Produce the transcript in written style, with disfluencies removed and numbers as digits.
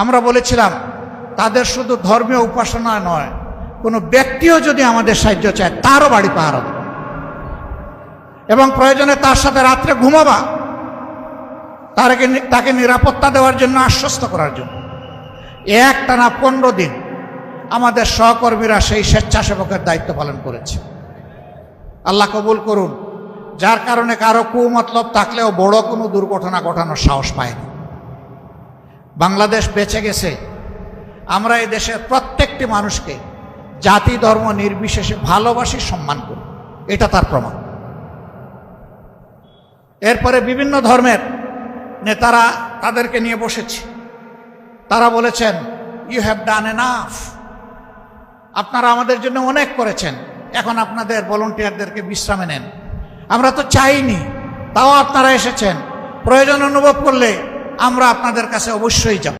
আমরা বলেছিলাম তাদের শুধু ধর্মীয় উপাসনা নয়, কোনো ব্যক্তিও যদি আমাদের সাহায্য চায় তারও বাড়ি পাহারা দেব এবং প্রয়োজনে তার সাথে রাত্রে ঘুমাবা, তাকে নিরাপত্তা দেওয়ার জন্য, আশ্বস্ত করার জন্য। একটানা 15 দিন আমাদের সহকর্মীরা সেই স্বেচ্ছাসেবকের দায়িত্ব পালন করেছে। আল্লাহ কবুল করুন। যার কারণে কারো কুমতলব থাকলেও বড় কোনো দুর্ঘটনা ঘটানোর সাহস পায়নি। বাংলাদেশ বেঁচে গেছে। আমরা এই দেশের প্রত্যেকটি মানুষকে জাতি ধর্ম নির্বিশেষে ভালোবাসি, সম্মান করি, এটা তার প্রমাণ। এরপরে বিভিন্ন ধর্মের নেতারা তাদেরকে নিয়ে বসেছে। তারা বলেছেন, ইউ হ্যাভ ডান এনাফ, আপনারা আমাদের জন্য অনেক করেছেন, এখন আপনাদের ভলান্টিয়ারদেরকে বিশ্রামে নেন। আমরা তো চাইনি, তাও আপনারা এসেছেন, প্রয়োজন অনুভব করলে আমরা আপনাদের কাছে অবশ্যই যাব।